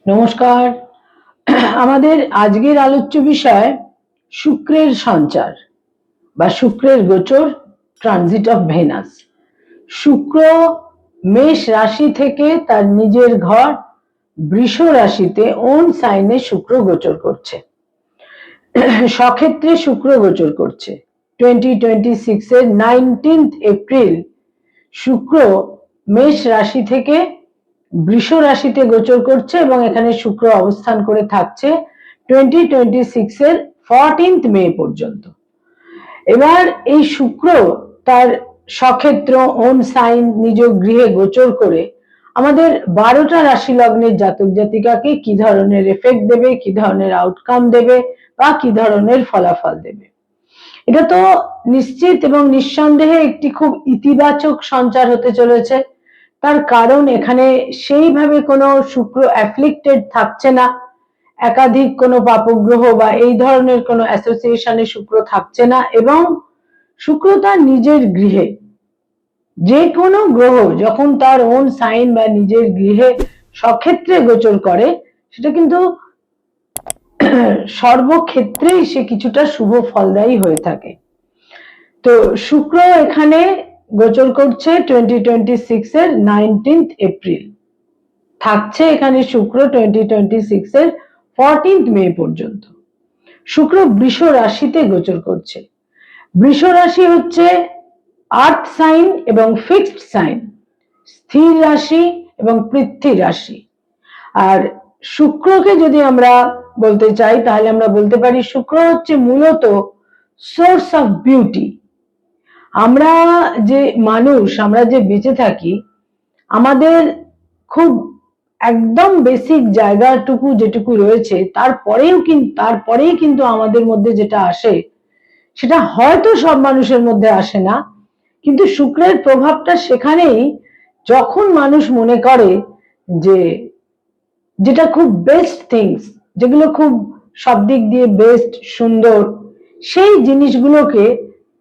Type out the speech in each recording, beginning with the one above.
নমস্কার। আমাদের আজকের আলোচ্য বিষয় শুক্রের সঞ্চার বা শুক্রের গোচর, ট্রানজিট অফ ভেনাস। শুক্র মেষ রাশি থেকে তার নিজের ঘর বৃষ রাশিতে ওন সাইনে শুক্র গোচর করছে, সক্ষেত্রে শুক্র গোচর করছে। 2026 এর 19 এপ্রিল শুক্র মেষ রাশি থেকে বৃষ রাশিতে গোচর করছে এবং এখানে শুক্র অবস্থান করে থাকছে 2026 এর 14 মে পর্যন্ত। এবার এই শুক্র তার সক্ষেত্র ওন সাইন নিজ গৃহে গোচর করে আমাদের 12টা রাশি লগ্নের জাতক জাতিকাকে কি ধরনের এফেক্ট দেবে, কি ধরনের আউটকাম দেবে বা কি ধরনের ফলাফল দেবে, এটা তো নিশ্চিত এবং নিঃসন্দেহে একটি খুব ইতিবাচক সঞ্চার হতে চলেছে। তার কারণ এখানে সেইভাবে কোনো শুক্র অ্যাফ্লিক্টেড থাকছে না, একাধিক কোনো পাপগ্রহ বা এই ধরনের কোনো অ্যাসোসিয়েশনে শুক্র থাকছে না, এবং শুক্র তার নিজের গৃহে, যে কোনো গ্রহ যখন তার ওন সাইন বা নিজের গৃহে সক্ষেত্রে গোচর করে সেটা কিন্তু সর্বক্ষেত্রেই সে কিছুটা শুভ ফলদায়ী হয়ে থাকে। তো শুক্র এখানে গোচর করছে 2026 এর 19 এপ্রিল, থাকছে এখানে শুক্র 2026 এর 14 মে পর্যন্ত। শুক্র বৃষ রাশিতে গোচর করছে। বৃষ রাশি হচ্ছে আর্থ সাইন এবং ফিক্সড সাইন, স্থির রাশি এবং পৃথ্বী রাশি। আর শুক্রকে যদি আমরা বলতে চাই তাহলে আমরা বলতে পারি শুক্র হচ্ছে মূলত সোর্স অফ বিউটি। আমরা যে মানুষ, আমরা যে বেঁচে থাকি, আমাদের খুব একদম বেসিক জায়গাটুকু যেটুকু রয়েছে তারপরেই কিন্তু আমাদের মধ্যে যেটা আসে সেটা হয়তো সব মানুষের মধ্যে আসে না, কিন্তু শুক্রের প্রভাবটা সেখানেই যখন মানুষ মনে করে যে যেটা খুব বেস্ট থিংস, যেগুলো খুব সব দিক দিয়ে বেস্ট, সুন্দর, সেই জিনিসগুলোকে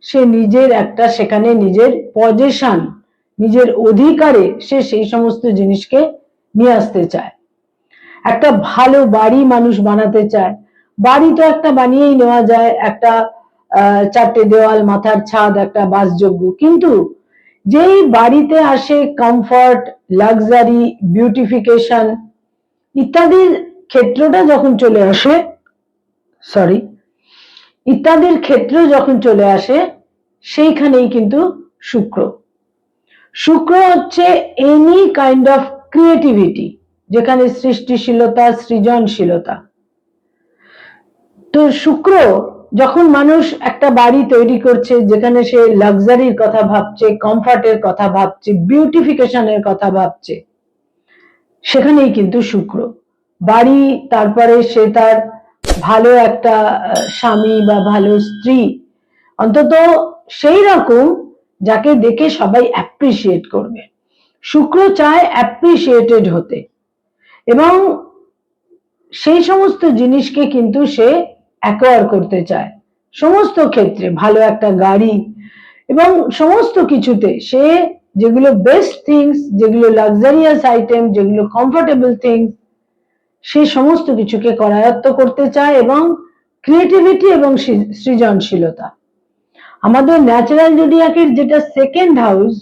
সে নিজের একটা সেখানে নিজের পজেশন, নিজের অধিকারে সে সেই সমস্ত জিনিসকে নিয়ে আসতে চায়। একটা ভালো বাড়ি মানুষ বানাতে চায়, বাড়ি তো একটা বানিয়েই নেওয়া যায়, একটা চারটে দেওয়াল, মাথার ছাদ, একটা বাসযোগ্য, কিন্তু যেই বাড়িতে আসে কমফর্ট, লাক্সারি, বিউটিফিকেশন ইত্যাদির ক্ষেত্রটা যখন চলে আসে, ইত্যাদির ক্ষেত্র যখন চলে আসে, সেইখানেই কিন্তু শুক্র হচ্ছে এনি কাইন্ড অফ ক্রিয়েটিভিটি, যেখানে সৃষ্টিশীলতা, সৃজনশীলতা। তো শুক্র যখন মানুষ একটা বাড়ি তৈরি করছে যেখানে সে লাক্সারির কথা ভাবছে, কমফর্টের কথা ভাবছে, বিউটিফিকেশনের কথা ভাবছে, সেখানেই কিন্তু শুক্র। বাড়ি, তারপরে সে তার ভালো একটা স্বামী বা ভালো স্ত্রী, অন্তত সেই রকম যাকে দেখে সবাই অ্যাপ্রিসিয়েট করবে। শুক্র চায় অ্যাপ্রিসিয়েটেড হতে, এবং সেই সমস্ত জিনিসকে কিন্তু সে অ্যাকোয়ার করতে চায় সমস্ত ক্ষেত্রে। ভালো একটা গাড়ি এবং সমস্ত কিছুতে সে যেগুলো বেস্ট থিংস, যেগুলো লাক্সারিয়াস আইটেম, যেগুলো কমফোর্টেবল থিংস, সে সমস্ত কিছুকে করায়ত্ত করতে চায়, এবং ক্রিয়েটিভিটি এবং সৃজনশীলতা। আমাদের ন্যাচারাল জোডিয়াকের যেটা সেকেন্ড হাউস,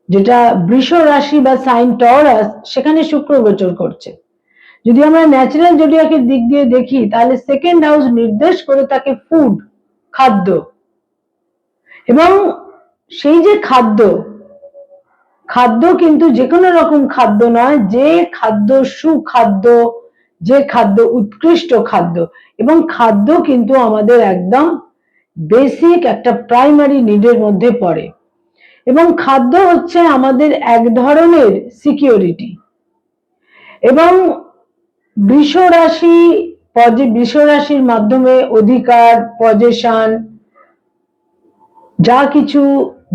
যেটা বৃষ রাশি বা সাইন টরাস, সেখানে শুক্র গোচর করছে। যদি আমরা ন্যাচারাল জোডিয়াকের দিক দিয়ে দেখি তাহলে সেকেন্ড হাউস নির্দেশ করে থাকে ফুড, খাদ্য, এবং সেই যে খাদ্য কিন্তু যে কোনো রকম খাদ্য নয়, যে খাদ্য সুখাদ্য, যে খাদ্য উৎকৃষ্ট খাদ্য, এবং খাদ্য কিন্তু আমাদের একদম বেসিক একটা প্রাইমারি নিডের মধ্যে পড়ে, এবং খাদ্য হচ্ছে আমাদের এক ধরনের সিকিউরিটি। এবং বৃষ রাশির মাধ্যমে অধিকার, পজেশন, যা কিছু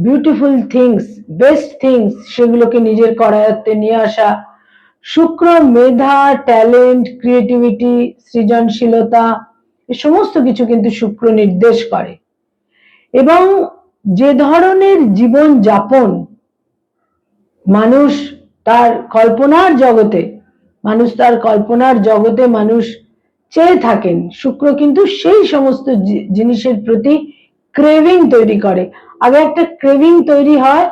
বিউটিফুল থিংস, বেস্ট থিংস, সেগুলোকে নিজের করায়ত্তে নিয়ে আসা। শুক্র মেধা, ট্যালেন্ট, ক্রিয়েটিভিটি, সৃজনশীলতা, এই সমস্ত কিছু কিন্তু শুক্র নির্দেশ করে। এবং যে ধরনের জীবন যাপন মানুষ তার কল্পনার জগতে মানুষ তার কল্পনার জগতে মানুষ চেয়ে থাকেন, শুক্র কিন্তু সেই সমস্ত জিনিসের প্রতি ক্রেভিং তৈরি করে। আগে একটা ক্রেভিং তৈরি হয়,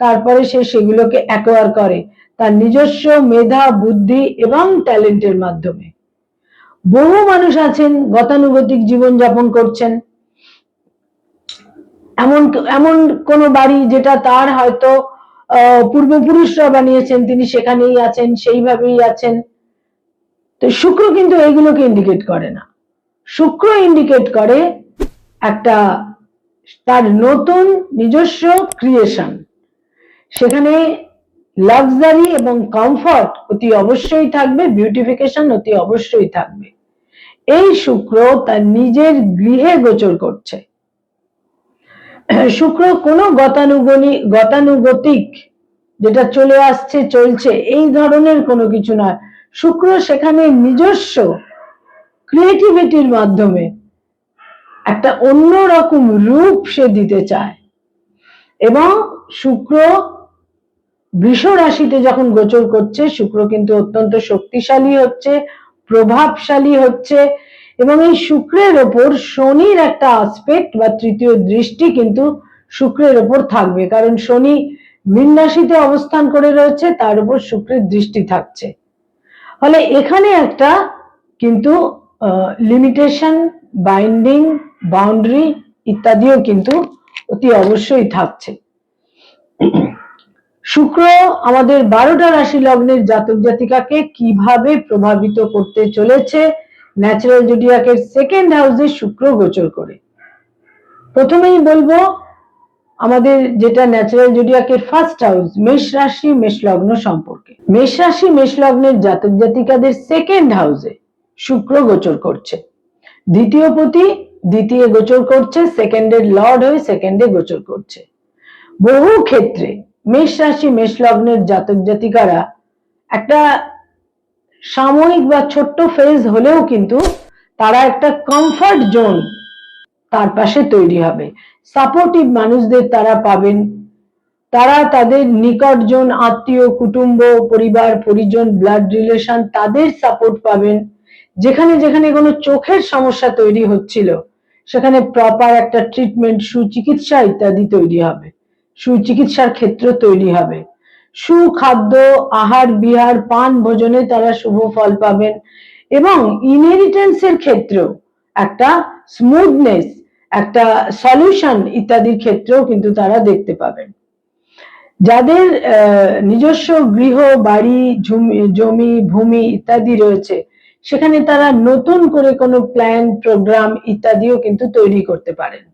তারপরে সে সেগুলোকে অ্যাকোয়ার করে তার নিজস্ব মেধা, বুদ্ধি এবং ট্যালেন্টের মাধ্যমে। বহু মানুষ আছেন গতানুগতিক জীবন যাপন করছেন, এমন এমন কোন বাড়ি যেটা তার হয়তো পূর্বপুরুষরা বানিয়েছেন, তিনি সেখানেই আছেন, সেইভাবেই আছেন। তো শুক্র কিন্তু এগুলোকে ইন্ডিকেট করে না। শুক্র ইন্ডিকেট করে একটা তার নতুন নিজস্ব ক্রিয়েশন, সেখানে লাক্সারি এবং কমফর্ট অতি অবশ্যই থাকবে, বিউটিফিকেশন অতি অবশ্যই থাকবে। এই শুক্র তার নিজের গৃহে গোচর করছে। শুক্র কোনো গতানুগতিক যেটা চলে আসছে চলছে এই ধরনের কোনো কিছু নয়। শুক্র সেখানে নিজস্ব ক্রিয়েটিভিটির মাধ্যমে একটা অন্যরকম রূপ সে দিতে চায়। এবং শুক্র বৃষ রাশিতে যখন গোচর করছে, শুক্র কিন্তু অত্যন্ত শক্তিশালী হচ্ছে, প্রভাবশালী হচ্ছে। এবং এই শুক্রের ওপর শনির একটা আসপেক্ট বা তৃতীয় দৃষ্টি কিন্তু শুক্রের ওপর থাকবে, কারণ শনি মীন রাশিতে অবস্থান করে রয়েছে, তার উপর শুক্রের দৃষ্টি থাকছে। ফলে এখানে একটা কিন্তু লিমিটেশন, বাইন্ডিং, বাউন্ডারি ইত্যাদিও কিন্তু অতি অবশ্যই থাকছে। শুক্র আমাদের 12টা রাশি লগ্নের জাতক জাতিকাকে কিভাবে প্রভাবিত করতে চলেছে ন্যাচারাল জোডিয়াকের সেকেন্ড হাউসে শুক্র গোচর করে। প্রথমেই বলবো আমাদের যেটা ন্যাচারাল জোডিয়াকের ফার্স্ট হাউস, মেষ রাশি মেষ লগ্ন সম্পর্কে। মেষ রাশি মেষ লগ্নের জাতক জাতিকাদের সেকেন্ড হাউসে শুক্র গোচর করছে। দ্বিতীয় পতি দ্বিতীয় গোচর করছে, সেকেন্ডের লর্ড হয়ে সেকেন্ডে গোচর করছে। বহু ক্ষেত্রে মেষ রাশি মেষ লগ্নের জাতক জাতিকারা একটা সাময়িক বা ছোট্ট ফেজ হলেও কিন্তু তারা একটা কমফর্ট জোন তার পাশে তৈরি হবে। সাপোর্টিভ মানুষদের তারা পাবেন, তারা তাদের নিকটজন, আত্মীয়, কুটুম্ব, পরিবার পরিজন, ব্লাড রিলেশন, তাদের সাপোর্ট পাবেন। যেখানে যেখানে কোনো চোখের সমস্যা তৈরি হচ্ছিল সেখানে প্রপার একটা ট্রিটমেন্ট, সুচিকিৎসা ইত্যাদি তৈরি হবে, সুচিকিৎসার ক্ষেত্র তৈরি হবে। সুখাদ্য, আহার বিহার, পান ভোজনে তারা শুভ ফল পাবেন এবং ইনহেরিটেন্সের ক্ষেত্রেও একটা স্মুথনেস, একটা সলিউশন ইত্যাদির ক্ষেত্রেও কিন্তু তারা দেখতে পাবেন। যাদের নিজস্ব গৃহ, বাড়ি, জমি, ভূমি ইত্যাদি রয়েছে সেখানে তারা নতুন করে কোনো প্ল্যান, প্রোগ্রাম ইত্যাদিও কিন্তু তৈরি করতে পারেন।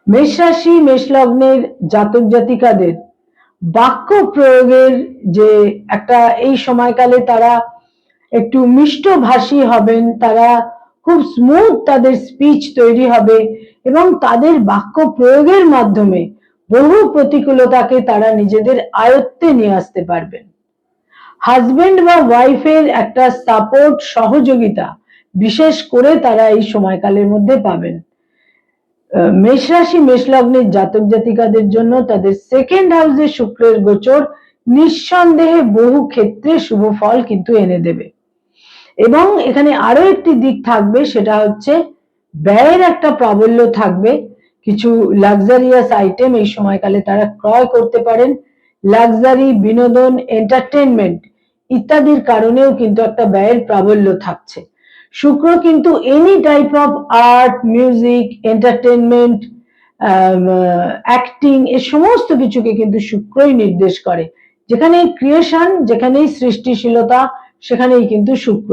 মেষ রাশি মেষ লগ্নের জাতক জাতিকাদের বাক্য প্রয়োগের যে একটা এই সময়কালে তারা একটু মিষ্টভাষী হবেন, তারা খুব স্মুথ তাদের স্পিচ তৈরি হবে এবং তাদের বাক্য প্রয়োগের মাধ্যমে বহু প্রতিকূলতাকে তারা নিজেদের আয়ত্তে নিয়ে আসতে পারবেন। হাজবেন্ড বা ওয়াইফের একটা সাপোর্ট, সহযোগিতা বিশেষ করে তারা এই সময়কালের মধ্যে পাবেন। মেষ রাশি মেষ লগ্নের জাতক জাতিকাদের জন্য তাদের সেকেন্ড হাউসে শুক্রের গোচর নিঃসন্দেহে বহু ক্ষেত্রে শুভ ফল কিন্তু এনে দেবে। এবং এখানে আরো একটি দিক থাকবে, সেটা হচ্ছে ব্যয়ের একটা প্রাবল্য থাকবে। কিছু লাক্সারিয়াস আইটেম এই সময়কালে তারা ক্রয় করতে পারেন। লাক্সারি, বিনোদন, এন্টারটেনমেন্ট ইত্যাদির কারণেও কিন্তু একটা ব্যয়ের প্রাবল্য থাকছে। শুক্র কিন্তু any type of art, music, entertainment, acting এ সমস্ত কিছুকে কিন্তু শুক্রই নির্দেশ করে। যেখানেই ক্রিয়েশন, যেখানেই সৃষ্টিশীলতা, সেখানেই কিন্তু শুক্র।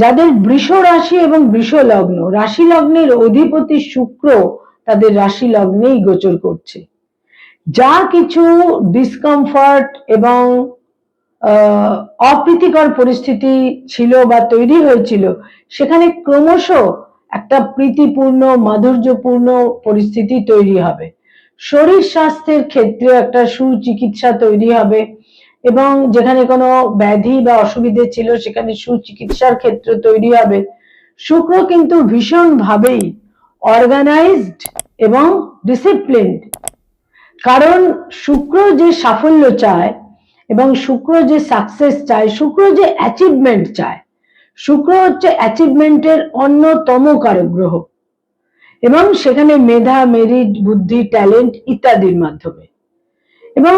যাদের বৃষ রাশি এবং বৃষ লগ্ন, রাশি লগ্নের অধিপতি শুক্র তাদের রাশি লগ্নেই গোচর করছে। যা কিছু ডিসকমফর্ট এবং অপ্রীতিকর পরিস্থিতি ছিল বা তৈরি হয়েছিল সেখানে ক্রমশ একটা প্রীতিপূর্ণ, মাধুর্যপূর্ণ পরিস্থিতি তৈরি হবে। শরীর স্বাস্থ্যের ক্ষেত্রে একটা সুচিকিৎসা তৈরি হবে এবং যেখানে কোনো ব্যাধি বা অসুবিধে ছিল সেখানে সুচিকিৎসার ক্ষেত্র তৈরি হবে। শুক্র কিন্তু ভীষণ ভাবেই অর্গানাইজড এবং ডিসিপ্লিনড, কারণ শুক্র যে সাফল্য চায় এবং শুক্র যে সাকসেস চায়, শুক্র যে অ্যাচিভমেন্ট চায়, শুক্র হচ্ছে অ্যাচিভমেন্টের অন্যতম কারক গ্রহ এবং সেখানে মেধা, মেরিট, বুদ্ধি, ট্যালেন্ট ইত্যাদির মাধ্যমে। এবং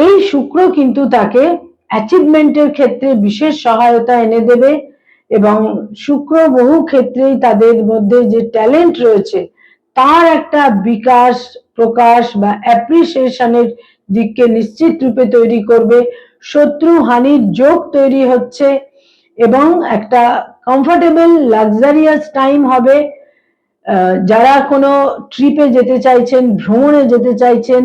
এই শুক্র কিন্তু তাকে অ্যাচিভমেন্টের ক্ষেত্রে বিশেষ সহায়তা এনে দেবে এবং শুক্র বহু ক্ষেত্রেই তাদের মধ্যে যে ট্যালেন্ট রয়েছে তার একটা বিকাশ, প্রকাশ বা অ্যাপ্রিসিয়েশনের দিককে নিশ্চিত রূপে তৈরি করবে। শত্রু হানির যোগ তৈরি হচ্ছে এবং একটা কমফোর্টেবল লাক্সারিয়াস টাইম হবে। যারা কোনো ট্রিপে যেতে চাইছেন, ভ্রমণে যেতে চাইছেন,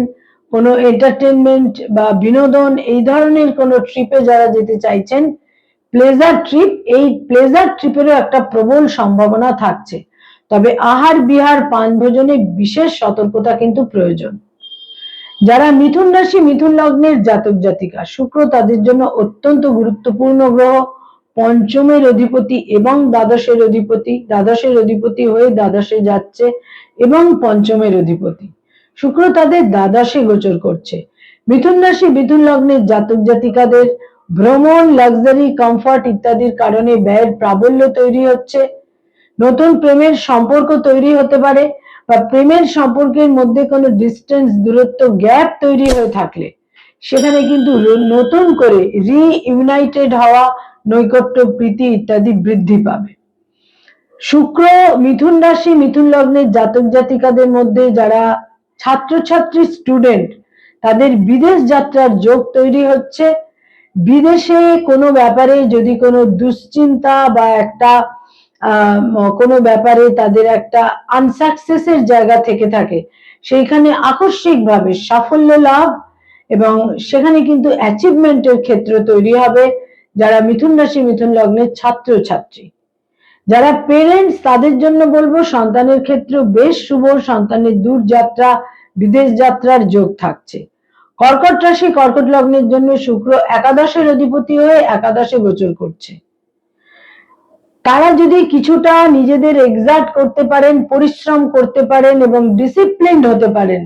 কোনো এন্টারটেনমেন্ট বা বিনোদন এই ধরনের কোনো ট্রিপে যারা যেতে চাইছেন, প্লেজার ট্রিপ, এই প্লেজার ট্রিপেরও একটা প্রবল সম্ভাবনা থাকছে। তবে আহার বিহার পান ভোজনে বিশেষ সতর্কতা কিন্তু প্রয়োজন। যারা মিথুন রাশি মিথুন লগ্নের জাতক জাতিকা, শুক্র তাদের জন্য অত্যন্ত গুরুত্বপূর্ণ গ্রহ। পঞ্চমের অধিপতি এবং দ্বাদশের অধিপতি হয়ে দ্বাদশে যাচ্ছে এবং পঞ্চমের অধিপতি শুক্র তাদের দ্বাদশে গোচর করছে। মিথুন রাশি মিথুন লগ্নের জাতক জাতিকাদের ভ্রমণ, লাক্সারি, কমফর্ট ইত্যাদির কারণে ব্যয়ের প্রাবল্য তৈরি হচ্ছে। নতুন প্রেমের সম্পর্ক তৈরি হতে পারে বা প্রেমের সম্পর্কের মধ্যে কোনো ডিস্টেন্স, দূরত্ব, গ্যাপ তৈরি হয়ে থাকলে সেখানে কিন্তু নতুন করে রিইউনাইটেড হওয়া, নৈকট্য, প্রীতি ইত্যাদি বৃদ্ধি পাবে। শুক্র মিথুন রাশি মিথুন লগ্নের জাতক জাতিকাদের মধ্যে যারা ছাত্রছাত্রী, স্টুডেন্ট, তাদের বিদেশ যাত্রার যোগ তৈরি হচ্ছে। বিদেশে কোনো ব্যাপারে যদি কোনো দুশ্চিন্তা বা একটা কোনো ব্যাপারে তাদের একটা আনসাকসেসের জায়গা থেকে থাকে, সেইখানে আকস্মিকভাবে সাফল্য লাভ এবং সেখানে কিন্তু অ্যাচিভমেন্টের ক্ষেত্র তৈরি হবে। যারা মিথুন রাশি মিথুন লগ্নের ছাত্রছাত্রী, যারা পেরেন্টস, তাদের জন্য বলবো সন্তানের ক্ষেত্রে বেশ শুভ, সন্তানের দূর যাত্রা, বিদেশ যাত্রার যোগ থাকছে। কর্কট রাশি কর্কট লগ্নের জন্য শুক্র একাদশের অধিপতি হয়ে একাদশে গোচর করছে। তারা যদি কিছুটা নিজেদের এক্সার্ট করতে পারেন, পরিশ্রম করতে পারেন এবং ডিসিপ্লিনড হতে পারেন,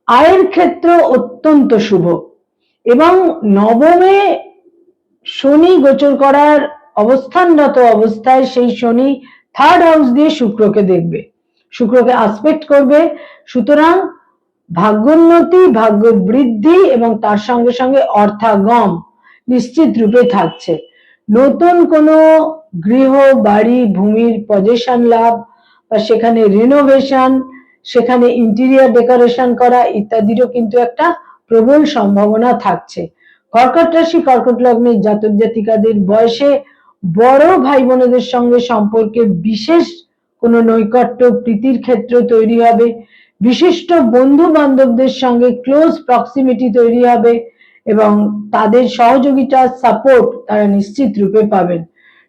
আয়ের ক্ষেত্র অত্যন্ত শুভ। এবং নবমে শনি গোচর করার অবস্থানরত অবস্থায় সেই শনি থার্ড হাউস দিয়ে শুক্রকে দেখবে, শুক্রকে আসপেক্ট করবে। সুতরাং ভাগ্যোন্নতি, ভাগ্য বৃদ্ধি এবং তার সঙ্গে সঙ্গে অর্থাগম নিশ্চিত রূপে থাকছে। নতুন কোনো গৃহ, বাড়ি, ভূমির পজেশন লাভ বা সেখানে রিনোভেশন, সেখানে ইন্টেরিয়র ডেকোরেশন করা ইত্যাদিরও কিন্তু একটা প্রবল সম্ভাবনা থাকছে। কর্কট রাশি কর্কট লগ্নের জাতক জাতিকাদের বয়সে বড় ভাই বোনেদের সঙ্গে সম্পর্কে বিশেষ কোনো নৈকট্য, প্রীতির ক্ষেত্র তৈরি হবে। বিশিষ্ট বন্ধু বান্ধবদের সঙ্গে ক্লোজ প্রক্সিমিটি তৈরি হবে এবং তাদের সহযোগিতা, সাপোর্ট তারা নিশ্চিত রূপে পাবেন।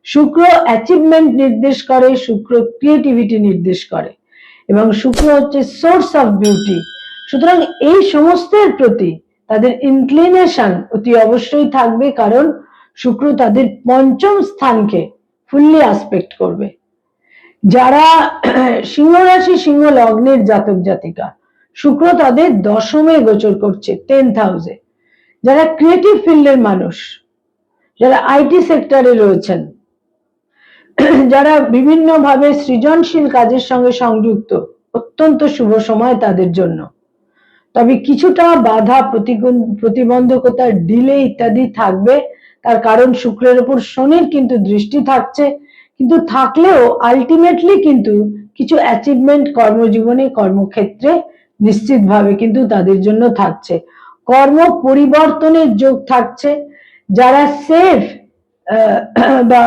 শুক্র অ্যাচিভমেন্ট নির্দেশ করে, শুক্র ক্রিয়েটিভিটি নির্দেশ করে এবং শুক্র হচ্ছে সোর্স অফ বিউটি। সুতরাং এই সমস্তের প্রতি তাদের ইনক্লিনেশন অতি অবশ্যই থাকবে, কারণ শুক্র তাদের পঞ্চম স্থানকে ফুললি আসপেক্ট করবে। যারা সিংহ রাশি সিংহ লগ্নের জাতক জাতিকা, শুক্র তাদের দশমে গোচর করছে, 10th হাউসে। যারা ক্রিয়েটিভ ফিল্ডের মানুষ, যারা আইটি সেক্টরে রয়েছেন, যারা বিভিন্নভাবে সৃজনশীল কাজের সঙ্গে সংযুক্ত, অত্যন্ত শুভ সময় তাদের জন্য। তবে কিছুটা বাধা, প্রতিবন্ধকতা, ডিলে ইত্যাদি থাকবে, তার কারণ শুক্রের উপর শনির কিন্তু দৃষ্টি থাকছে। কিন্তু থাকলেও আলটিমেটলি কিন্তু কিছু অ্যাচিভমেন্ট কর্মজীবনে, কর্মক্ষেত্রে নিশ্চিতভাবে কিন্তু তাদের জন্য থাকছে। কর্ম পরিবর্তনের যোগ থাকছে। যারা সেফ বা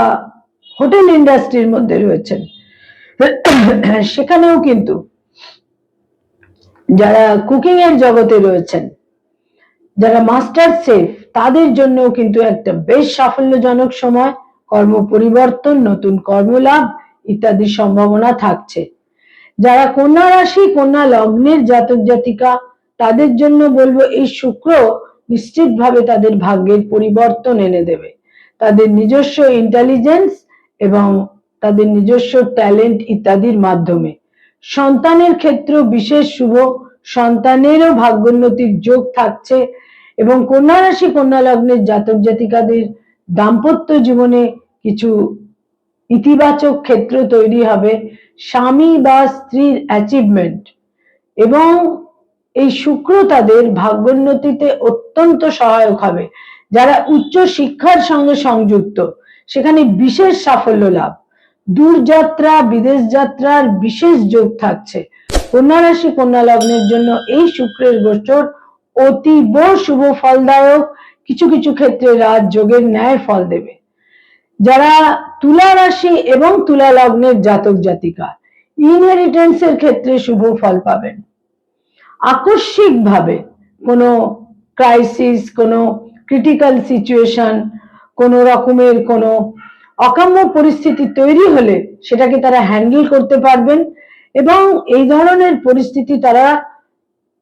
হোটেল ইন্ডাস্ট্রির মধ্যে রয়েছেন সেখানেও কিন্তু, যারা কুকিং এর জগতে রয়েছেন, যারা মাস্টার শেফ, তাদের জন্য কিন্তু একটা বেশ সাফল্যজনক সময়। কর্ম পরিবর্তন, নতুন কর্মলাভ ইত্যাদির সম্ভাবনা থাকছে। যারা কন্যা রাশি কন্যা লগ্নের জাতক জাতিকা, তাদের জন্য বলবো এই শুক্র নিশ্চিতভাবে তাদের ভাগ্যের পরিবর্তন এনে দেবে। তাদের নিজস্ব ইন্টেলিজেন্স এবং তাদের নিজস্ব ট্যালেন্ট ইত্যাদির মাধ্যমে। সন্তানের ক্ষেত্র বিশেষ শুভ, সন্তানেরও ভাগ্যোন্নতির যোগ থাকছে এবং কন্যা রাশি কন্যা লগ্নের জাতক জাতিকাদের দাম্পত্য জীবনে কিছু ইতিবাচক ক্ষেত্র তৈরি হবে, স্বামী বা স্ত্রীর অ্যাচিভমেন্ট, এবং এই শুক্র তাদের ভাগ্যোন্নতিতে অত্যন্ত সহায়ক হবে। যারা উচ্চ শিক্ষার সঙ্গে সংযুক্ত সেখানে বিশেষ সাফল্য লাভ, দূরযাত্রা বিদেশ যাত্রার বিশেষ যোগ থাকছে। কন্যা রাশি কন্যা লগ্নের জন্য এই শুক্রের গোচর অতীব শুভ ফলদায়ক, কিছু কিছু ক্ষেত্রে রাজযোগের ন্যায় ফল দেবে। যারা তুলা রাশি এবং তুলা লগ্নের জাতক জাতিকা ইনহেরিটেন্সের ক্ষেত্রে শুভ ফল পাবেন। আকস্মিকভাবে কোনো ক্রাইসিস, কোনো ক্রিটিক্যাল সিচুয়েশন, কোনো রকমের কোনো অকাম্য পরিস্থিতি তৈরি হলে সেটাকে তারা হ্যান্ডেল করতে পারবেন এবং এই ধরনের পরিস্থিতি তারা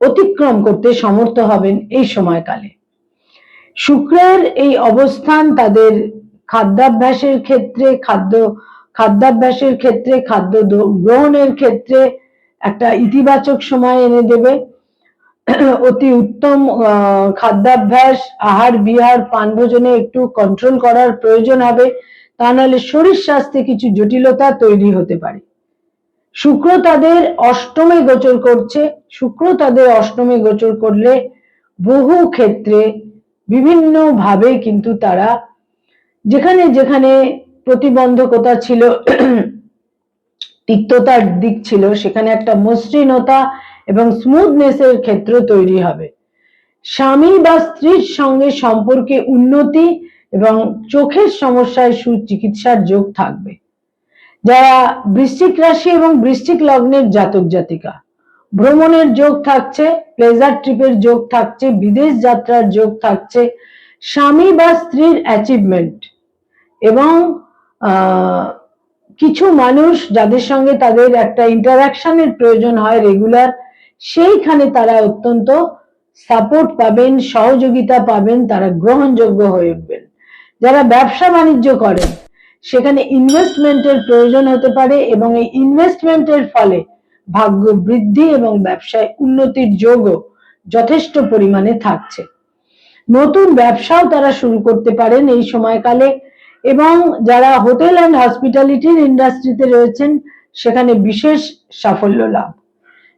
অতিক্রম করতে সমর্থ হবেন এই সময়কালে। শুক্রের এই অবস্থান তাদের খাদ্যাভ্যাসের ক্ষেত্রে, খাদ্য গ্রহণের ক্ষেত্রে একটা ইতিবাচক সময় এনে দেবে। অতি উত্তম খাদ্যাভ্যাস, আহার বিহার পান ভোজনে একটু কন্ট্রোল করার প্রয়োজন হবে, তা নাহলে শরীর স্বাস্থ্যে কিছু জটিলতা তৈরি হতে পারে। শুক্র তাদের অষ্টমে গোচর করছে। শুক্র তাদের অষ্টমে গোচর করলে বহু ক্ষেত্রে বিভিন্ন ভাবে কিন্তু তারা যেখানে যেখানে প্রতিবন্ধকতা ছিল, তিক্ততার দিক ছিল, সেখানে একটা মসৃণতা এবং স্মুথনেসের ক্ষেত্র তৈরি হবে। স্বামী বা স্ত্রীর সঙ্গে সম্পর্কে উন্নতি এবং চোখের সমস্যায় সুচিকিৎসার যোগ থাকবে। যারা বৃশ্চিক রাশি এবং বৃশ্চিক লগ্নের জাতক জাতিকা ভ্রমণের যোগ থাকছে, প্লেজার ট্রিপের যোগ থাকছে, বিদেশ যাত্রার যোগ থাকছে, স্বামী বা স্ত্রীর অ্যাচিভমেন্ট এবং কিছু মানুষ যাদের সঙ্গে তাদের একটা ইন্টারাকশনের প্রয়োজন হয় রেগুলার, সেইখানে তারা অত্যন্ত সাপোর্ট পাবেন, সহযোগিতা পাবেন, তারা গ্রহণযোগ্য হয়ে উঠবেন। যারা ব্যবসা বাণিজ্য করেন সেখানে ইনভেস্টমেন্টের প্রয়োজন হতে পারে এবং এই ইনভেস্টমেন্টের ফলে ভাগ্য বৃদ্ধি এবং ব্যবসায় উন্নতির যোগও যথেষ্ট পরিমাণে থাকছে। নতুন ব্যবসাও তারা শুরু করতে পারেন এই সময়কালে এবং যারা হোটেল অ্যান্ড হসপিটালিটির ইন্ডাস্ট্রিতে রয়েছেন সেখানে বিশেষ সাফল্য লাভ।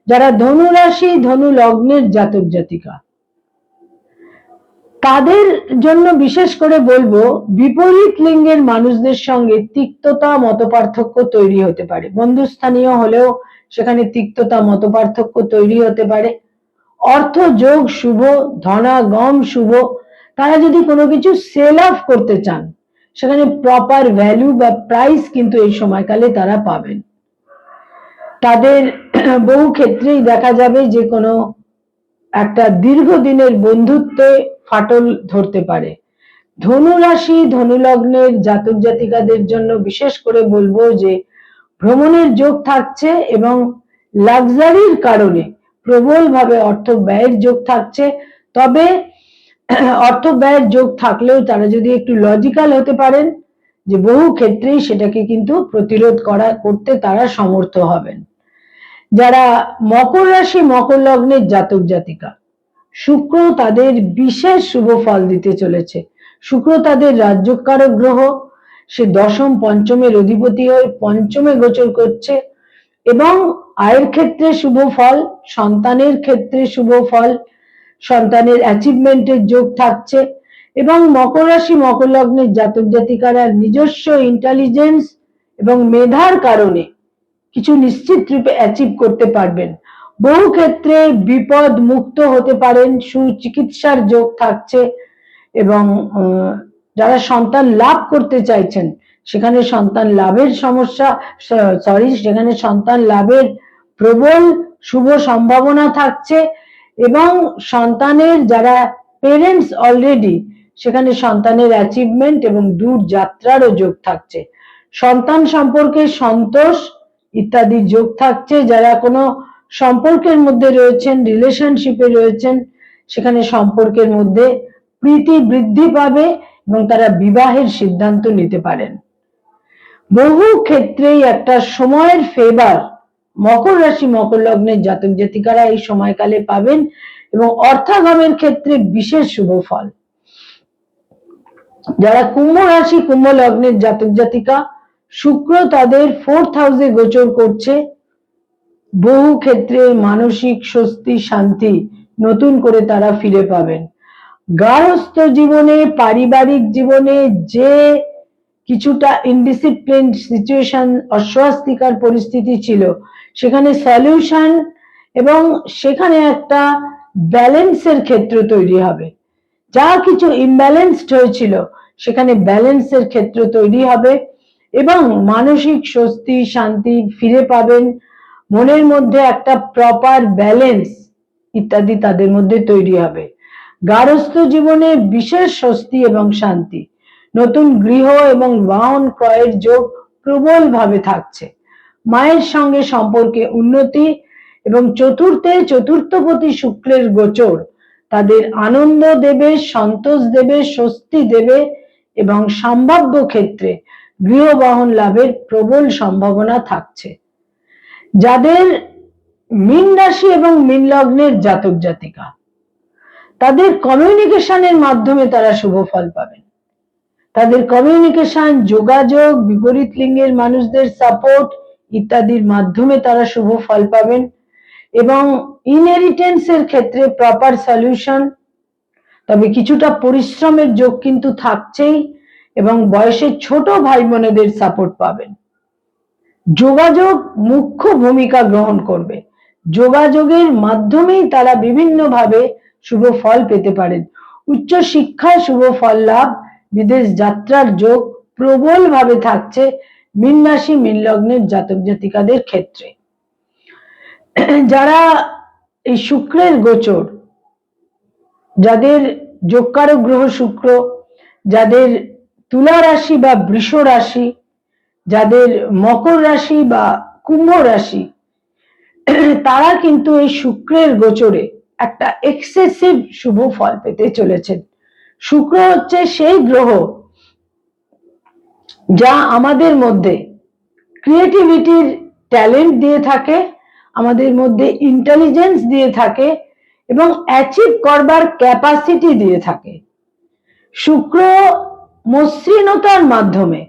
যারা ধনু রাশি ধনু লগ্নের জাতক জাতিকা তাদের জন্য বিশেষ করে বলবো, বিপরীত লিঙ্গের মানুষদের সঙ্গে তিক্ততা মতপার্থক্য তৈরি হতে পারে। বন্ধুস্থানীয় হলেও সেখানে তিক্ততা মতপার্থক্য তৈরি হতে পারে। অর্থ যোগ শুভ, ধনাগম শুভ। তারা যদি কোনো কিছু সেল অফ করতে চান সেখানে প্রপার ভ্যালু বা প্রাইস কিন্তু এই সময়কালে তারা পাবেন। তাদের বহু ক্ষেত্রেই দেখা যাবে যে কোনো একটা দীর্ঘদিনের বন্ধুত্বে ফাটল ধরতে পারে। ধনু রাশি ধনু লগ্নের জাতক জাতিকাদের জন্য বিশেষ করে বলবো যে ভ্রমণের যোগ থাকছে এবং লাক্সারির কারণে প্রবলভাবে অর্থ ব্যয়ের যোগ থাকছে। তবে অর্থ ব্যয়ের যোগ থাকলেও তারা যদি একটু লজিক্যাল হতে পারেন যে বহু ক্ষেত্রেই সেটাকে কিন্তু প্রতিরোধ করতে তারা সমর্থ হবেন। যারা মকর রাশি মকর লগ্নের জাতক জাতিকা শুক্র তাদের বিশেষ শুভ ফল দিতে চলেছে। শুক্র তাদের রাজ্যকারক গ্রহ, সে দশম পঞ্চমের অধিপতি হয়ে পঞ্চমে গোচর করছে এবং আয়ের ক্ষেত্রে শুভ ফল, সন্তানের ক্ষেত্রে শুভ ফল, সন্তানের অ্যাচিভমেন্টের যোগ থাকছে এবং মকর রাশি মকর লগ্নের জাতক জাতিকারা নিজস্ব ইন্টেলিজেন্স এবং মেধার কারণে কিছু নিশ্চিত রূপে অ্যাচিভ করতে পারবেন। বহু ক্ষেত্রে বিপদ মুক্ত হতে পারেন, সুচিকিৎসার যোগ থাকছে এবং যারা সন্তান লাভ করতে চাইছেন সেখানে সন্তান লাভের সেখানে সন্তান লাভের প্রবল শুভ সম্ভাবনা থাকছে এবং সন্তানের যারা পেরেন্টস অলরেডি সেখানে সন্তানের অ্যাচিভমেন্ট এবং দূর যাত্রারও যোগ থাকছে। সন্তান সম্পর্কে সন্তোষ ইত্যাদি যোগ থাকছে। যারা কোনো সম্পর্কের মধ্যে রয়েছেন, রিলেশনশিপে রয়েছেন, সেখানে সম্পর্কের মধ্যে প্রীতি বৃদ্ধি পাবে এবং তারা বিবাহের সিদ্ধান্ত নিতে পারেন। বহু ক্ষেত্রেই একটা সময়ের ফেভার মকর রাশি মকর লগ্নের জাতক জাতিকারা এই সময়কালে পাবেন এবং অর্থাগমের ক্ষেত্রে বিশেষ শুভ ফল। যারা কুম্ভ রাশি কুম্ভ লগ্নের জাতক জাতিকা, শুক্র তাদের 4th হাউসে গোচর করছে। বহু ক্ষেত্রে মানসিক স্বস্তি শান্তি নতুন করে তারা ফিরে পাবেন। গার্হস্থ্য জীবনে পারিবারিক জীবনে যে কিছুটা ইনডিসিপ্লিন সিচুয়েশন অস্বাস্থ্যকর পরিস্থিতি ছিল সেখানে সলিউশন এবং সেখানে একটা ব্যালেন্সের ক্ষেত্র তৈরি হবে। যা কিছু ইমব্যালেন্সড হয়েছিল সেখানে ব্যালেন্সের ক্ষেত্র তৈরি হবে এবং মানসিক স্বস্তি শান্তি ফিরে পাবেন। মনের মধ্যে একটা প্রপার ব্যালেন্স ইত্যাদি তাদের মধ্যে তৈরি হবে। গার্হস্থ্য জীবনে বিশেষ স্বস্তি এবং শান্তি, নতুন গৃহ এবং বাহন ক্রয়ের যোগ প্রবলভাবে থাকছে। মায়ের সঙ্গে সম্পর্কে উন্নতি এবং চতুর্থপতি শুক্রের গোচর তাদের আনন্দ দেবে, সন্তোষ দেবে, স্বস্তি দেবে এবং সম্ভাব্য ক্ষেত্রে গৃহবাহন লাভের প্রবল সম্ভাবনা থাকছে। যাদের মীন রাশি এবং মীন লগ্নের জাতক জাতিকা, তাদের কমিউনিকেশনের মাধ্যমে তারা শুভ ফল পাবেন। তাদের কমিউনিকেশন, যোগাযোগ, বিপরীত লিঙ্গের মানুষদের সাপোর্ট ইত্যাদির মাধ্যমে তারা শুভ ফল পাবেন এবং ইনহেরিটেন্সের ক্ষেত্রে প্রপার সলিউশন। তবে কিছুটা পরিশ্রমের যোগ কিন্তু থাকছেই এবং বয়সে ছোট ভাই বোনেদের সাপোর্ট পাবেন। যোগাযোগ মুখ্য ভূমিকা গ্রহণ করবে। যোগাযোগের মাধ্যমেই তারা বিভিন্নভাবে শুভ ফল পেতে পারেন। উচ্চ শিক্ষায় শুভ ফল লাভ, বিদেশ যাত্রার যোগ প্রবলভাবে থাকছে মীন রাশি মীন লগ্নের জাতক জাতিকাদের ক্ষেত্রে। যারা এই শুক্রের গোচর, যাদের যোগকারক গ্রহ শুক্র, যাদের তুলা রাশি বা বৃষ রাশি, যাদের মকর রাশি বা কুম্ভ রাশি, তারা কিন্তু এই শুক্রের গোচরে একটা এক্সেসিভ শুভ ফল পেতে চলেছেন। শুক্র হচ্ছে সেই গ্রহ যা আমাদের মধ্যে ক্রিয়েটিভিটির ট্যালেন্ট দিয়ে থাকে, আমাদের মধ্যে ইন্টেলিজেন্স দিয়ে থাকে এবং অ্যাচিভ করবার ক্যাপাসিটি দিয়ে থাকে। শুক্র মসৃণতার মাধ্যমে,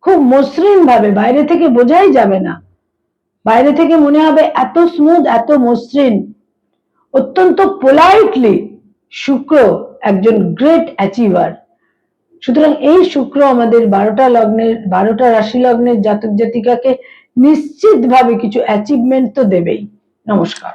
খুব মসৃণ ভাবে, বাইরে থেকে বোঝাই যাবে না, বাইরে থেকে মনে হবে এত স্মুথ, এত মসৃণ, অত্যন্ত পোলাইটলি শুক্র একজন গ্রেট অ্যাচিভার। সুতরাং এই শুক্র আমাদের 12টা রাশি লগ্নের জাতক জাতিকাকে নিশ্চিতভাবে কিছু অ্যাচিভমেন্ট তো দেবেই। নমস্কার।